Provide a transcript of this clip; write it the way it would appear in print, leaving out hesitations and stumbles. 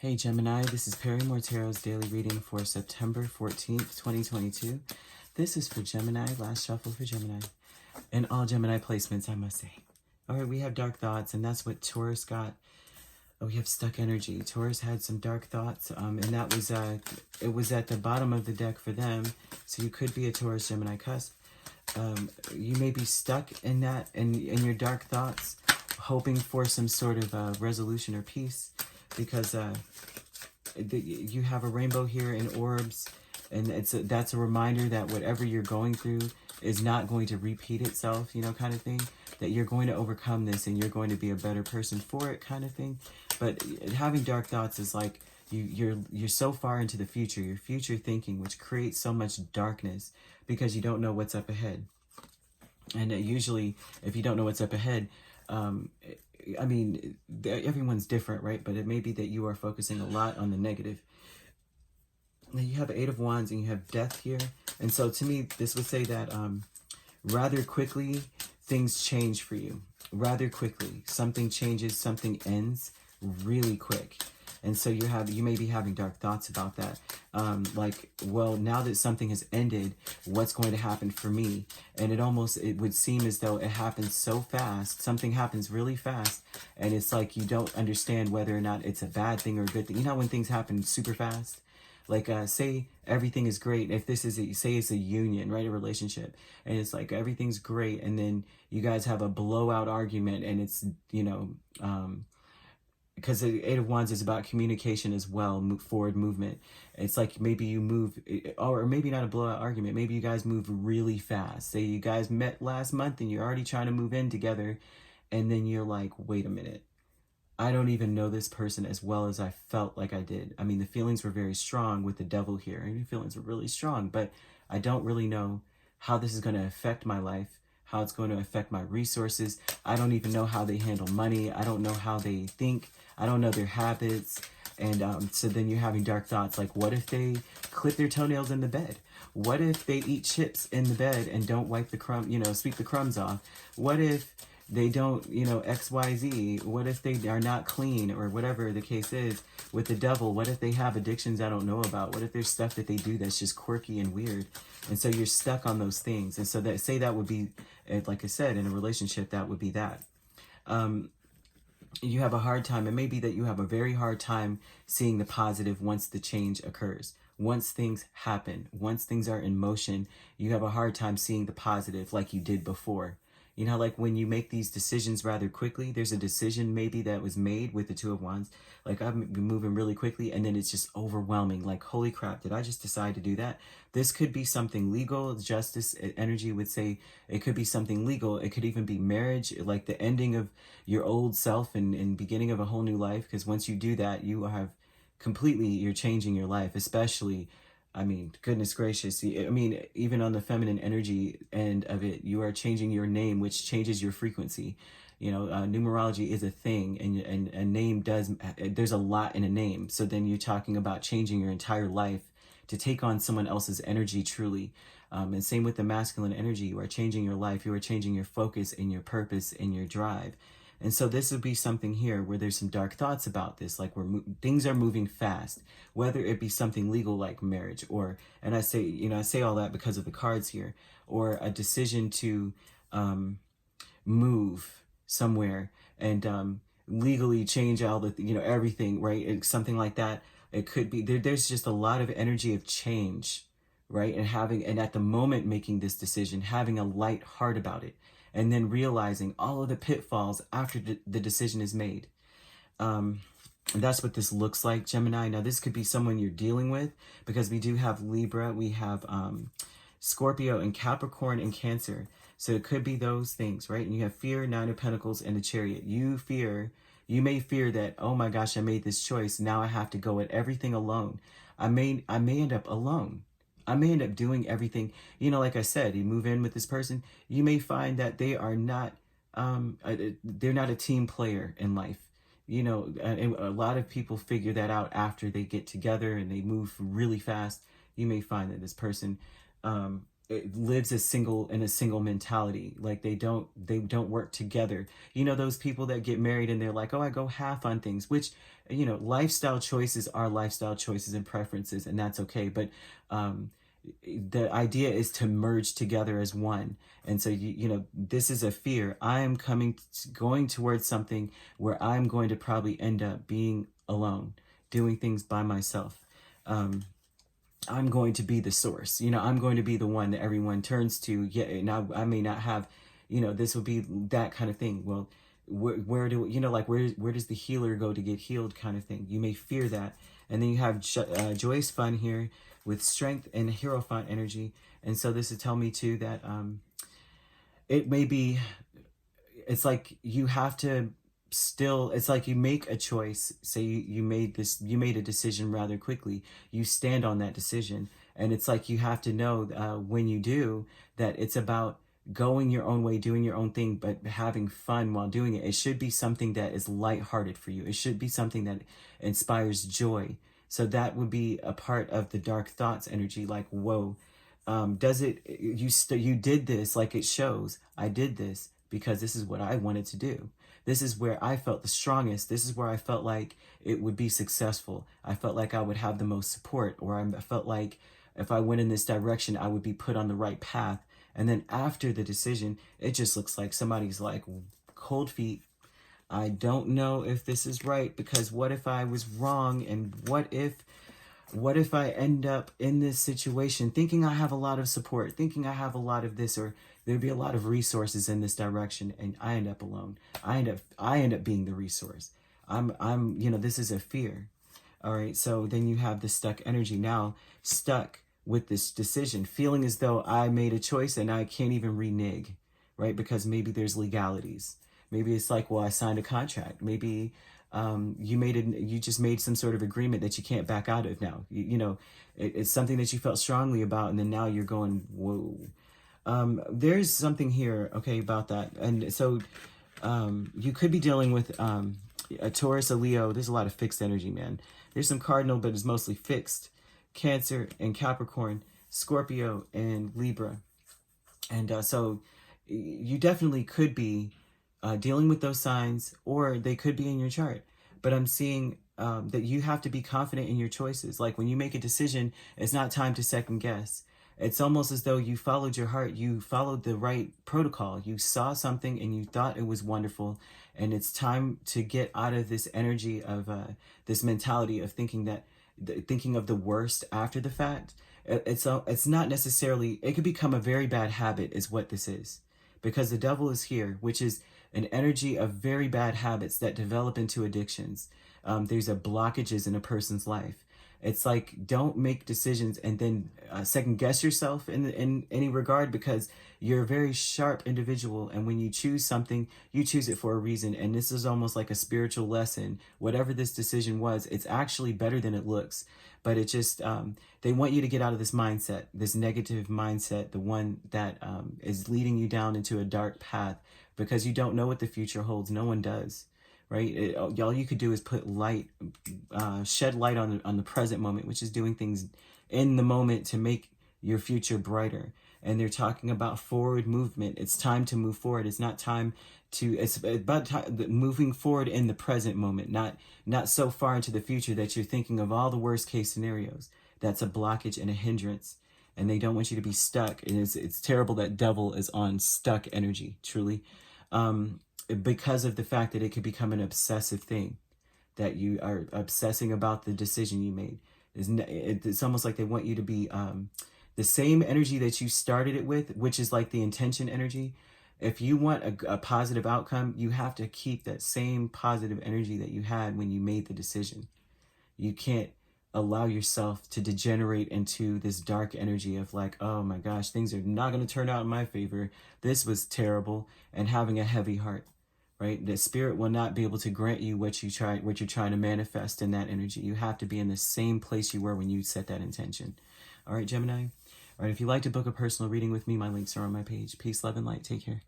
Hey Gemini, this is Perrymore Tarot's daily reading for September 14th, 2022. This is for Gemini, last shuffle for Gemini, and all Gemini placements, I must say. All right, we have dark thoughts, and that's what Taurus got. Oh, we have stuck energy. Taurus had some dark thoughts, and that was, it was at the bottom of the deck for them, so you could be a Taurus Gemini cusp. You may be stuck in that, in your dark thoughts, hoping for some sort of resolution or peace, because you have a rainbow here in orbs, and that's a reminder that whatever you're going through is not going to repeat itself, you know, kind of thing, that you're going to overcome this and you're going to be a better person for it, kind of thing. But having dark thoughts is like you're so far into the future, your future thinking, which creates so much darkness because you don't know what's up ahead. And usually if you don't know what's up ahead, I mean, everyone's different, right? But it may be that you are focusing a lot on the negative. Now you have Eight of Wands and you have Death here. And so to me, this would say that rather quickly, things change for you. Rather quickly. Something changes, something ends really quick. And so you may be having dark thoughts about that. Like, well, now that something has ended, what's going to happen for me? And it would seem as though it happens so fast. Something happens really fast. And it's like you don't understand whether or not it's a bad thing or a good thing. You know when things happen super fast? Like, say everything is great. If this is, say it's a union, right? A relationship. And it's like everything's great. And then you guys have a blowout argument and it's, you know, because the Eight of Wands is about communication as well, forward movement. It's like maybe you move, or maybe not a blowout argument. Maybe you guys move really fast. Say you guys met last month and you're already trying to move in together. And then you're like, wait a minute. I don't even know this person as well as I felt like I did. I mean, the feelings were very strong with the devil here. I mean, the feelings were really strong, but I don't really know how this is going to affect my life, how it's going to affect my resources. I don't even know how they handle money. I don't know how they think. I don't know their habits. And so then you're having dark thoughts like, what if they clip their toenails in the bed? What if they eat chips in the bed and don't wipe the sweep the crumbs off? What if they don't, XYZ? What if they are not clean, or whatever the case is with the devil? What if they have addictions I don't know about? What if there's stuff that they do that's just quirky and weird? And so you're stuck on those things. And so that would be, like I said, in a relationship, that would be that. You have a hard time. It may be that you have a very hard time seeing the positive once the change occurs. Once things happen, once things are in motion, you have a hard time seeing the positive like you did before. You know, like when you make these decisions rather quickly, there's a decision maybe that was made with the Two of Wands. Like, I've been moving really quickly and then it's just overwhelming. Like, holy crap, did I just decide to do that? This could be something legal. Justice energy would say it could be something legal. It could even be marriage, like the ending of your old self and beginning of a whole new life. Because once you do that, you're changing your life, especially, I mean, goodness gracious. I mean, even on the feminine energy end of it, you are changing your name, which changes your frequency. You know, numerology is a thing, and a name there's a lot in a name. So then you're talking about changing your entire life to take on someone else's energy truly. And same with the masculine energy. You are changing your life. You are changing your focus and your purpose and your drive. And so this would be something here where there's some dark thoughts about this, like things are moving fast, whether it be something legal like marriage, or, and I say all that because of the cards here, or a decision to move somewhere and legally change all the, everything, right? Something like that. It could be, there's just a lot of energy of change, right? And at the moment making this decision, having a light heart about it. And then realizing all of the pitfalls after the decision is made. And that's what this looks like, Gemini. Now, this could be someone you're dealing with, because we do have Libra, we have Scorpio and Capricorn and Cancer. So it could be those things, right? And you have fear, Nine of Pentacles, and the Chariot. You may fear that, oh my gosh, I made this choice. Now I have to go at everything alone. I may end up alone. I may end up doing everything, like I said, you move in with this person, you may find that they are not, they're not a team player in life. And a lot of people figure that out after they get together and they move really fast. You may find that this person it lives in a single mentality. Like they don't work together. You know, those people that get married and they're like, oh, I go half on things, which, you know, lifestyle choices are lifestyle choices and preferences, and that's okay. But the idea is to merge together as one. And so you know, this is a fear. I am going towards something where I'm going to probably end up being alone, doing things by myself. I'm going to be the source. You know, I'm going to be the one that everyone turns to. Yeah, now I may not have, you know, this would be that kind of thing. Well, where do you know, like where does the healer go to get healed, kind of thing? You may fear that, and then you have joyous fun here with strength and hierophant energy, and so this would tell me too that it may be, it's like you have to still, it's like you make a choice. Say you made a decision rather quickly, you stand on that decision, and it's like you have to know when you do that, it's about going your own way, doing your own thing, but having fun while doing it. It should be something that is lighthearted for you. It should be something that inspires joy. So that would be a part of the dark thoughts energy. Like, whoa, does it, you did this, like it shows, I did this because this is what I wanted to do. This is where I felt the strongest. This is where I felt like it would be successful. I felt like I would have the most support, or I felt like if I went in this direction, I would be put on the right path. And then after the decision, it just looks like somebody's like, cold feet. I don't know if this is right, because what if I was wrong? And what if I end up in this situation thinking I have a lot of support, thinking I have a lot of this, or there'd be a lot of resources in this direction, and I end up alone. I end up being the resource. You know, this is a fear. All right. So then you have the stuck energy, now stuck with this decision, feeling as though I made a choice and I can't even renege, right? Because maybe there's legalities. Maybe it's like, well, I signed a contract. Maybe you just made some sort of agreement that you can't back out of now. You know, it's something that you felt strongly about, and then now you're going, whoa. There's something here, okay, about that. And so you could be dealing with a Taurus, a Leo. There's a lot of fixed energy, man. There's some cardinal, but it's mostly fixed. Cancer and Capricorn, Scorpio and Libra. And so you definitely could be dealing with those signs, or they could be in your chart. But I'm seeing that you have to be confident in your choices. Like when you make a decision, it's not time to second guess. It's almost as though you followed your heart. You followed the right protocol. You saw something and you thought it was wonderful. And it's time to get out of this energy of this mentality of thinking of the worst after the fact. It's not necessarily, it could become a very bad habit is what this is. Because the devil is here, which is an energy of very bad habits that develop into addictions. There's blockages in a person's life. It's like, don't make decisions and then second guess yourself in any regard, because you're a very sharp individual. And when you choose something, you choose it for a reason. And this is almost like a spiritual lesson. Whatever this decision was, it's actually better than it looks. But it just, they want you to get out of this mindset, this negative mindset, the one that is leading you down into a dark path, because you don't know what the future holds. No one does. Right? All you could do is put light, shed light on the present moment, which is doing things in the moment to make your future brighter. And they're talking about forward movement. It's time to move forward. It's not time to, it's about moving forward in the present moment, not so far into the future that you're thinking of all the worst case scenarios. That's a blockage and a hindrance. And they don't want you to be stuck. And it's terrible that devil is on stuck energy, truly. Because of the fact that it could become an obsessive thing, that you are obsessing about the decision you made. It's almost like they want you to be the same energy that you started it with, which is like the intention energy. If you want a positive outcome, you have to keep that same positive energy that you had when you made the decision. You can't allow yourself to degenerate into this dark energy of like, oh my gosh, things are not going to turn out in my favor. This was terrible, and having a heavy heart. Right? The spirit will not be able to grant you what you're trying to manifest in that energy. You have to be in the same place you were when you set that intention. All right, Gemini. All right, if you'd like to book a personal reading with me, my links are on my page. Peace, love, and light. Take care.